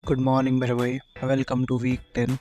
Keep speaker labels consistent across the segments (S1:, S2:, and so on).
S1: Good morning मेरे भाई। Welcome to week 10।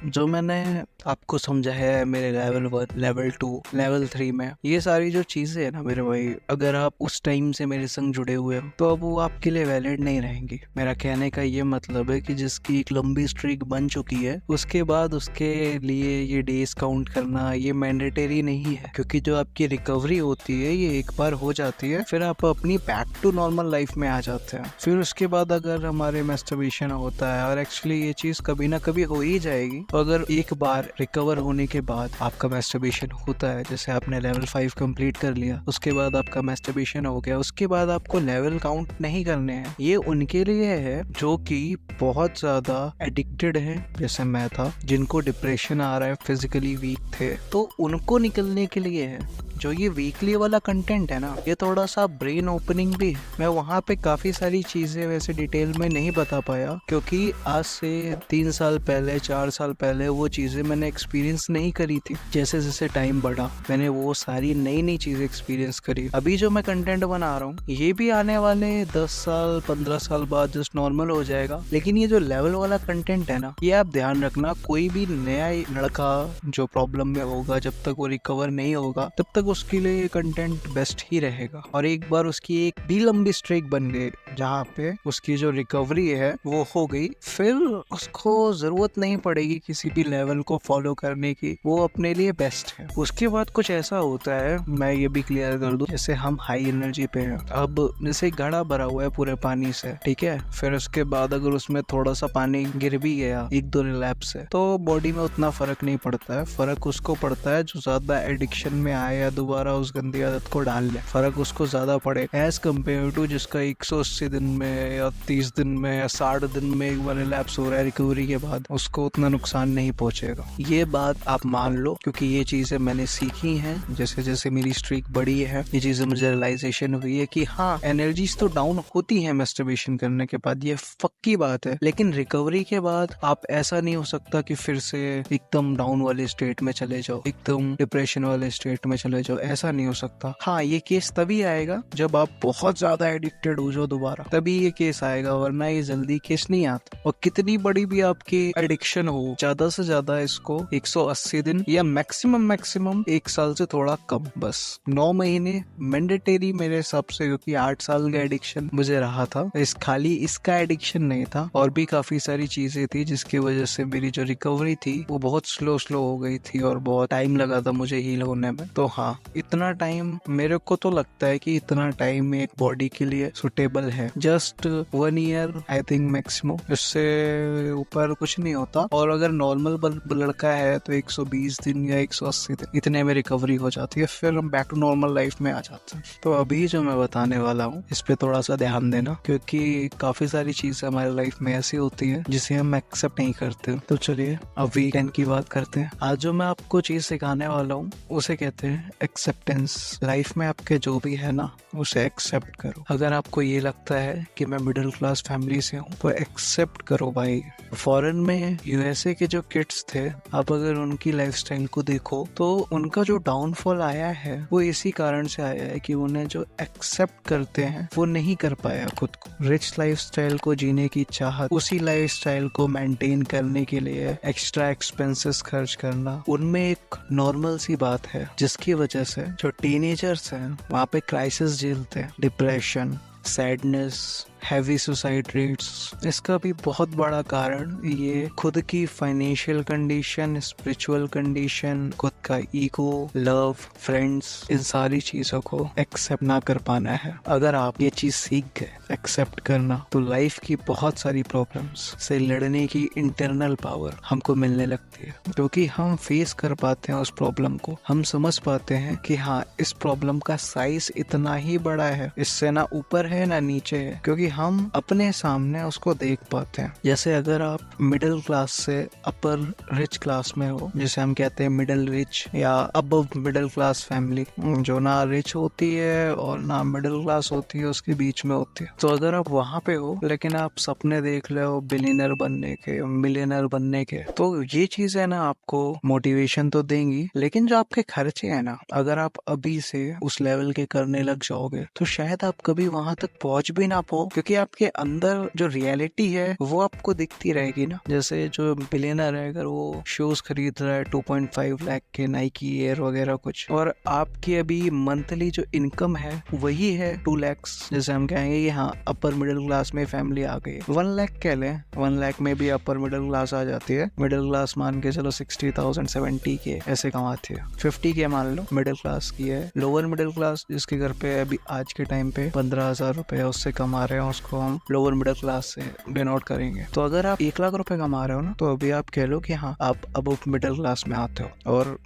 S1: जो मैंने आपको समझाया है मेरे लेवल 1, लेवल 2, लेवल 3 में, ये सारी जो चीज़ें हैं ना मेरे भाई, अगर आप उस टाइम से मेरे संग जुड़े हुए हो तो अब वो आपके लिए वैलिड नहीं रहेंगी। मेरा कहने का ये मतलब है कि जिसकी एक लंबी स्ट्रीक बन चुकी है उसके बाद उसके लिए ये डेज काउंट करना ये मैंडेटरी नहीं है, क्योंकि जो आपकी रिकवरी होती है ये एक बार हो जाती है, फिर आप अपनी बैक टू नॉर्मल लाइफ में आ जाते हैं। फिर उसके बाद अगर हमारे मैस्टरबेशन होता है, और एक्चुअली ये चीज़ कभी ना कभी हो ही जाएगी, तो अगर एक बार रिकवर होने के बाद आपका मैस्टरबेशन होता है, जैसे आपने लेवल 5 कंप्लीट कर लिया, उसके बाद आपका मैस्टरबेशन हो गया, उसके बाद आपको लेवल काउंट नहीं करने हैं। ये उनके लिए है जो कि बहुत ज्यादा एडिक्टेड है, जैसे मैं था, जिनको डिप्रेशन आ रहा है, फिजिकली वीक थे, तो उनको निकलने के लिए है। जो ये वीकली वाला कंटेंट है ना, ये थोड़ा सा ब्रेन ओपनिंग भी है। मैं वहाँ पे काफी सारी चीजें वैसे डिटेल में नहीं बता पाया, क्योंकि आज से 3 साल पहले, 4 साल पहले वो चीजें मैंने एक्सपीरियंस नहीं करी थी। जैसे जैसे टाइम बढ़ा मैंने वो सारी नई नई चीजें एक्सपीरियंस करी। अभी जो मैं कंटेंट बना रहा हूँ ये भी आने वाले 10 साल 15 साल बाद जस्ट नॉर्मल हो जाएगा। लेकिन ये जो लेवल वाला कंटेंट है ना, ये आप ध्यान रखना, कोई भी नया लड़का जो प्रॉब्लम में होगा, जब तक वो रिकवर नहीं होगा तब तक उसके लिए कंटेंट बेस्ट ही रहेगा। और एक बार उसकी एक भी लंबी स्ट्रीक बन गई जहाँ पे उसकी जो रिकवरी है वो हो गई, फिर उसको जरूरत नहीं पड़ेगी किसी भी लेवल को फॉलो करने की, वो अपने लिए बेस्ट है। उसके बाद कुछ ऐसा होता है, मैं ये भी क्लियर कर दूं, जैसे हम हाई एनर्जी पे हैं, अब जैसे घड़ा भरा हुआ है पूरे पानी से, ठीक है, फिर उसके बाद अगर उसमें थोड़ा सा पानी गिर भी गया 1-2 लैप से, तो बॉडी में उतना फर्क नहीं पड़ता है। फर्क उसको पड़ता है जो ज्यादा एडिक्शन में आए या दोबारा उस गंदी आदत को डाल ले, फर्क उसको ज्यादा पड़े एज कम्पेयर टू जिसका 180 दिन में या 30 दिन में या 60 दिन में एक बार रिलैप्स हो रहा है रिकवरी के बाद, उसको उतना नुकसान नहीं पहुंचेगा। ये बात आप मान लो, क्योंकि ये चीजें मैंने सीखी हैं। जैसे जैसे मेरी स्ट्रीक बढ़ी है, ये चीजें मुझे रियलाइजेशन हुई है कि हाँ, एनर्जीज तो डाउन होती है मैस्टरबेशन करने के बाद, ये पक्की बात है, लेकिन रिकवरी के बाद आप ऐसा नहीं हो सकता कि फिर से एकदम डाउन वाले स्टेट में चले जाओ, एकदम डिप्रेशन वाले स्टेट में चले जाओ, ऐसा नहीं हो सकता। हाँ, ये केस तभी आएगा जब आप बहुत ज्यादा एडिक्टेड हो जाओ दोबारा, तभी ये केस आएगा, वरना ये जल्दी केस नहीं आता। और कितनी बड़ी भी आपकी एडिक्शन हो, ज्यादा से ज्यादा इसको 180 दिन या मैक्सिमम 1 साल से थोड़ा कम, बस 9 महीने मैंडेटरी मेरे हिसाब से, क्योंकि 8 साल का एडिक्शन मुझे रहा था। खाली इसका एडिक्शन नहीं था, और भी काफी सारी चीजें थी जिसकी वजह से मेरी जो रिकवरी थी वो बहुत स्लो हो गई थी और बहुत टाइम लगा था मुझे हील होने में। तो हाँ, इतना टाइम मेरे को तो लगता है कि इतना टाइम एक बॉडी के लिए सुटेबल है। Just 1 year I think maximum, इससे ऊपर कुछ नहीं होता। और अगर नॉर्मल लड़का है तो 120 दिन या 180 दिन इतने में रिकवरी हो जाती है, फिर हम बैक टू नॉर्मल लाइफ में आ जाते हैं। तो अभी जो मैं बताने वाला हूँ इस पे थोड़ा सा ध्यान देना, क्योंकि काफी सारी चीजें हमारी लाइफ में ऐसी होती है जिसे हम एक्सेप्ट नहीं करते। तो चलिए अब वीकेंड की बात करते हैं। आज जो मैं आपको चीज सिखाने वाला हूँ उसे कहते हैं एक्सेप्टेंस। लाइफ में आपके जो भी है ना, उसे एक्सेप्ट करो। अगर आपको ये लगता है कि मैं मिडिल क्लास फैमिली से हूँ तो एक्सेप्ट करो भाई। फॉरेन में यूएसए के जो किड्स थे, आप अगर उनकी लाइफस्टाइल को देखो तो उनका जो डाउनफॉल आया है वो इसी कारण से आया है कि उन्हें जो एक्सेप्ट करते हैं वो नहीं कर पाया खुद को। रिच लाइफस्टाइल को जीने की चाहत, उसी लाइफस्टाइल को मेंटेन करने के लिए एक्स्ट्रा एक्सपेंसेस खर्च करना उनमें एक नॉर्मल सी बात है, जिसकी वजह से जो टीनेजर्स हैं वहाँ पे क्राइसिस झेलते हैं, depression, sadness, heavy suicide rates. इसका भी बहुत बड़ा कारण ये खुद की फाइनेंशियल कंडीशन, स्पिरिचुअल कंडीशन, खुद का ईगो, लव, फ्रेंड्स, इन सारी चीजों को एक्सेप्ट ना कर पाना है। अगर आप ये चीज सीख गए एक्सेप्ट करना, तो लाइफ की बहुत सारी प्रॉब्लम्स से लड़ने की इंटरनल पावर हमको मिलने लगती है, क्योंकि हम फेस कर पाते हैं उस प्रॉब्लम को। हम समझ पाते हैं कि हाँ, इस प्रॉब्लम का साइज इतना ही बड़ा है, इससे ना ऊपर है ना नीचे है, क्योंकि हम अपने सामने उसको देख पाते हैं। जैसे अगर आप मिडिल क्लास से अपर रिच क्लास में हो, जैसे हम कहते हैं मिडिल रिच या अबव मिडिल क्लास फैमिली, जो ना रिच होती है और ना मिडिल क्लास होती है, उसके बीच में होती है। तो अगर आप वहाँ पे हो लेकिन आप सपने देख रहे हो बिलियनर बनने के, मिलियनर बनने के, तो ये चीजें ना आपको मोटिवेशन तो देंगी, लेकिन जो आपके खर्चे हैं ना, अगर आप अभी से उस लेवल के करने लग जाओगे तो शायद आप कभी वहां तक पहुंच भी ना पाओ, क्योंकि आपके अंदर जो रियलिटी है वो आपको दिखती रहेगी ना। जैसे जो बिलियनर है, अगर वो शूज खरीद रहा है 2.5 लाख के, नाइकी एयर वगैरह कुछ, और आपकी अभी मंथली जो इनकम है वही है 2 लाख, जैसे हम कहेंगे कि हाँ अपर मिडिल क्लास में फैमिली आ गई। 1 लाख कह लें, 1 लाख में भी अपर मिडिल क्लास आ जाती है। मिडिल क्लास मान के चलो 60,000 70 के ऐसे कमाती है। 50 के मान लो मिडिल क्लास की है। लोअर मिडिल क्लास जिसके घर पे अभी आज के टाइम पे 15,000 रुपए उससे कमा रहे हैं, उसको हम लोअर मिडिल क्लास से डिनोट करेंगे। तो अगर आप 1 लाख रुपए कमा रहे हो ना, तो अभी आप कह लो कि हाँ आप अब मिडिल क्लास में आते हो। और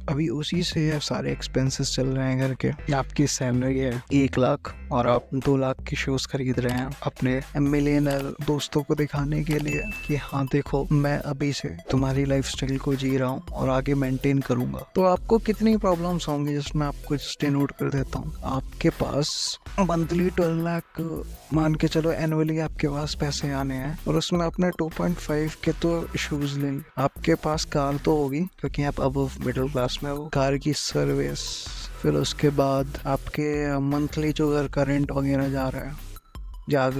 S1: अभी उसी से सारे एक्सपेंसेस चल रहे हैं घर के। आपकी सैलरी है 1 लाख और आप 2 लाख की शूज खरीद रहे हैं अपने मिलियनर दोस्तों को दिखाने के लिए कि हाँ देखो मैं अभी से तुम्हारी लाइफस्टाइल को जी रहा हूँ और आगे मेंटेन करूंगा। तो आपको कितनी प्रॉब्लम्स होंगी, जिसमें आपको जस्ट नोट कर देता हूँ। आपके पास मंथली 12 लाख मान के चलो एनुअली आपके पास पैसे आने हैं, और उसमें आपने 2.5 के तो शूज ले। आपके पास कार तो होगी क्योंकि आप अब मिडिल क्लास में हो, कार की सर्विस, फिर उसके बाद आपके मंथली जो घर का रेंट वगैरह जा रहा है, या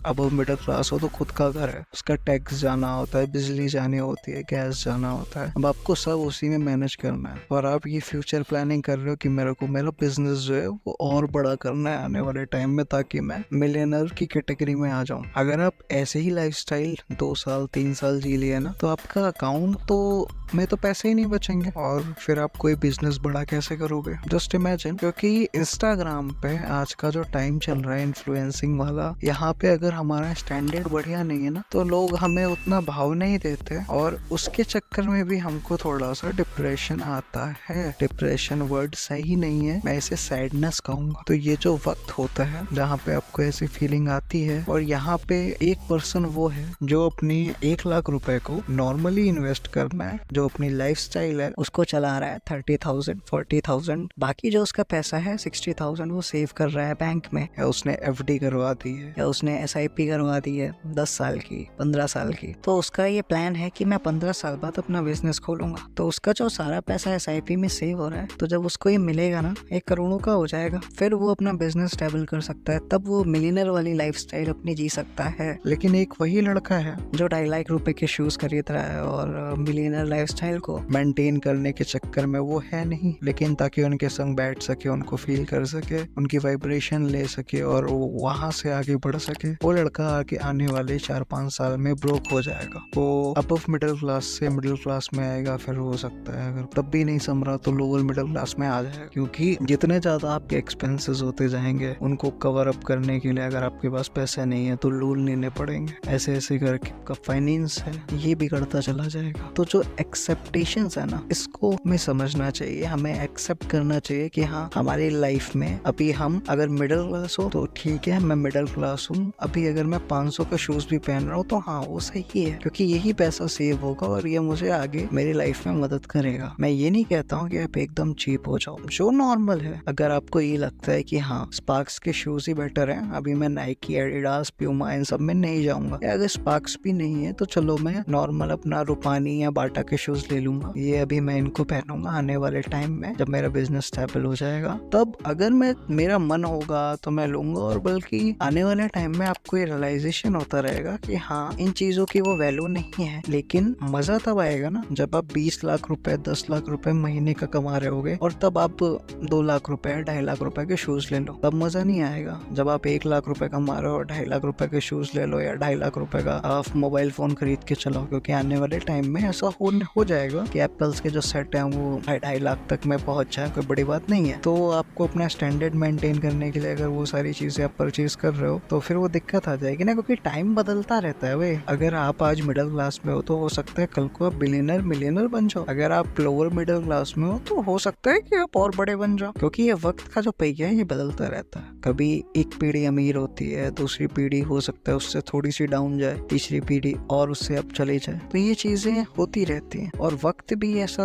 S1: अब मिडिल क्लास हो तो खुद का घर है, उसका टैक्स जाना होता है, बिजली जानी होती है, गैस जाना होता है। अब आपको सब उसी में मैनेज करना है। और आप ये फ्यूचर प्लानिंग कर रहे हो कि मेरे को मेरा बिजनेस जो है वो और बड़ा करना है आने वाले टाइम में, ताकि मैं मिलियनर की कैटेगरी में आ जाऊं। अगर आप ऐसे ही लाइफस्टाइल 2 साल 3 साल जी लिए ना, तो आपका अकाउंट तो में तो पैसे ही नहीं बचेंगे, और फिर आप कोई बिजनेस बड़ा कैसे करोगे? Just imagine. क्योंकि इंस्टाग्राम पे आज का जो टाइम चल रहा है इन्फ्लुएंसिंग वाला, यहाँ पे अगर हमारा स्टैंडर्ड बढ़िया नहीं है ना, तो लोग हमें उतना भाव नहीं देते, और उसके चक्कर में भी हमको थोड़ा सा डिप्रेशन आता है। डिप्रेशन वर्ड सही नहीं है, मैं इसे सैडनेस कहूंगा। तो ये जो वक्त होता है जहाँ पे आपको ऐसी फीलिंग आती है, और यहाँ पे एक पर्सन वो है जो अपनी 1 लाख रुपए को नॉर्मली इन्वेस्ट करना है, जो अपनी लाइफस्टाइल है उसको चला रहा है 30,000 40,000, बाकी जो उसका पैसा है 60,000 वो सेव कर रहा है बैंक में, या उसने FD करवा दी है, या उसने SIP करवा दी है 10 साल की 15 साल की। तो उसका ये प्लान है कि मैं 15 साल बाद अपना बिजनेस खोलूंगा। तो उसका जो सारा पैसा SIP में सेव हो रहा है, तो जब उसको ये मिलेगा ना 1 करोड़ का हो जाएगा, फिर वो अपना बिजनेस स्टेबल कर सकता है, तब वो मिलियनर वाली लाइफस्टाइल अपनी जी सकता है। लेकिन एक वही लड़का है जो 2.5 लाख रुपए के शूज खरीद रहा है, और मिलियनर लाइफस्टाइल को मेंटेन करने के चक्कर में वो है नहीं, लेकिन ताकि उनके संग बैठ सके, उनको फील कर सके, उनकी वाइब्रेशन ले सके, और वो वहां से आगे बढ़ सके। वो लड़का आगे आने वाले 4-5 साल में ब्रोक हो जाएगा। वो अबव मिडिल क्लास से मिडिल क्लास में आएगा, फिर हो सकता है अगर तब भी नहीं संभरा तो लोअर मिडिल क्लास में आ जाएगा। क्योंकि जितने ज्यादा आपके एक्सपेंसेस होते जाएंगे, उनको कवर अप करने के लिए अगर आपके पास पैसे नहीं है तो लोन लेने पड़ेंगे। ऐसे ऐसे करके आपका फाइनेंस है ये बिगड़ता चला जाएगा। तो जो एक्सेप्टेशंस है ना, इसको हमें समझना चाहिए, हमें एक्सेप्ट करना चाहिए कि हाँ हमारी लाइफ में अभी हम अगर मिडिल क्लास हो तो ठीक है, मैं मिडिल क्लास हूँ। अभी अगर मैं 500 का शूज भी पहन रहा हूँ तो हाँ वो सही है, क्योंकि यही पैसा सेव होगा और ये मुझे आगे मेरी लाइफ में मदद करेगा। मैं ये नहीं कहता हूँ कि आप एकदम चीप हो जाओ, जो नॉर्मल है। अगर आपको ये लगता है कि हाँ स्पार्क्स के शूज ही बेटर है, अभी मैं नाइकी, एडिडास, प्यूमा इन सब में नहीं जाऊंगा, या अगर स्पार्क्स भी नहीं है तो चलो मैं नॉर्मल अपना रूपानी या बाटा के शूज ले लूंगा, ये अभी मैं इनको पहनूंगा आने वाले टाइम में जब मेरा बिजनेस स्टेबल हो जाएगा। तब अगर मेरा मन होगा तो मैं लूंगा, और बल्कि आने वाले टाइम में आपको ये रियलाइजेशन होता रहेगा कि हाँ इन चीजों की वो वैल्यू नहीं है। लेकिन मजा तब आएगा ना जब आप 20 लाख रुपए 10 लाख रुपए महीने का कमा रहे होगे, और तब आप 2 लाख रुपए 2.5 लाख रुपए के शूज ले लो, तब मजा नहीं आएगा। जब आप 1 लाख रुपए कमा रहे हो 2.5 लाख रुपए के शूज ले लो, या 2.5 लाख रुपए का आप मोबाइल फोन खरीद के चलाओ, क्योंकि आने वाले टाइम में ऐसा हो जाएगा कि एप्पल्स के जो सेट है वो 2.5 लाख तक में पहुंच जाए, कोई बड़ी बात नहीं है। तो आपको अपना स्टैंडर्ड मेंटेन करने के लिए अगर वो सारी चीजें आप परचेज कर रहे हो तो फिर वो दिक्कत आ जाएगी ना, क्योंकि टाइम बदलता रहता है। वे अगर आप आज मिडिल क्लास में हो तो हो सकता है कल को आप बिलियनर मिलियनर बन जाओ। अगर आप लोअर मिडिल क्लास में हो तो हो सकता है कि आप और बड़े बन जाओ, क्योंकि ये वक्त का जो पहिया है ये बदलता रहता है। कभी एक पीढ़ी अमीर होती है, दूसरी पीढ़ी हो सकता है उससे थोड़ी सी डाउन जाए, तीसरी पीढ़ी और उससे अब चले जाए। तो ये चीजें होती रहती हैं, और वक्त भी ऐसा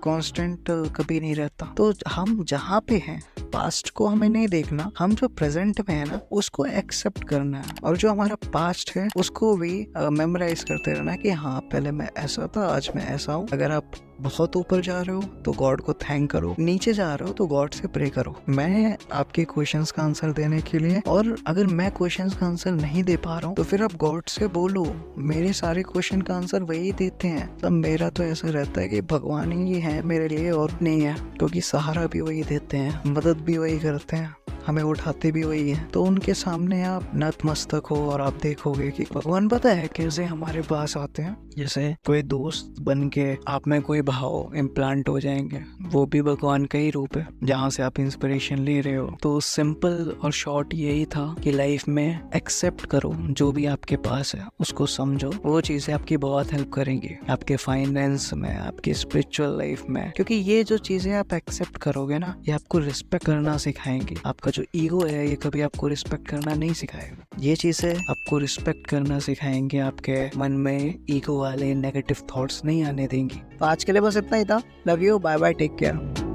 S1: कांस्टेंट कभी नहीं रहता। तो हम जहाँ पे हैं पास्ट को हमें नहीं देखना, हम जो प्रेजेंट में है ना उसको एक्सेप्ट करना है, और जो हमारा पास्ट है उसको भी मेमोराइज करते रहना कि हाँ पहले मैं ऐसा था, आज मैं ऐसा हूँ। अगर आप बहुत ऊपर जा रहे हो तो गॉड को थैंक करो, नीचे जा रहे हो तो गॉड से प्रे करो। मैं आपके क्वेश्चंस का आंसर देने के लिए, और अगर मैं क्वेश्चंस का आंसर नहीं दे पा रहा हूँ तो फिर आप गॉड से बोलो। मेरे सारे क्वेश्चन का आंसर वही देते हैं। तब मेरा तो ऐसा रहता है कि भगवान ही है मेरे लिए और नहीं है, क्योंकि सहारा भी वही देते हैं, मदद भी वही करते हैं, हमें उठाते भी वही हैं। तो उनके सामने आप नतमस्तक हो और आप देखोगे कि भगवान पता है कैसे हमारे पास आते हैं। जैसे कोई दोस्त बन के आप में कोई भाव इम्प्लांट हो जाएंगे, वो भी भगवान का ही रूप है जहाँ से आप इंस्पिरेशन ले रहे हो। तो सिंपल और शॉर्ट यही था कि लाइफ में एक्सेप्ट करो जो भी आपके पास है, उसको समझो। वो चीज़ें आपकी बहुत हेल्प करेंगी आपके फाइनेंस में, आपकी स्पिरिचुअल लाइफ में, क्योंकि ये जो चीज़ें आप एक्सेप्ट करोगे ना, ये आपको रिस्पेक्ट करना सिखाएंगी। आपका जो ईगो है ये कभी आपको रिस्पेक्ट करना नहीं सिखाएगा, ये चीज़ें आपको रिस्पेक्ट करना सिखाएंगे। आपके मन में ईगो वाले नेगेटिव थॉट्स नहीं आने देंगी। तो आज के लिए बस इतना ही था। Love you, bye bye, take care.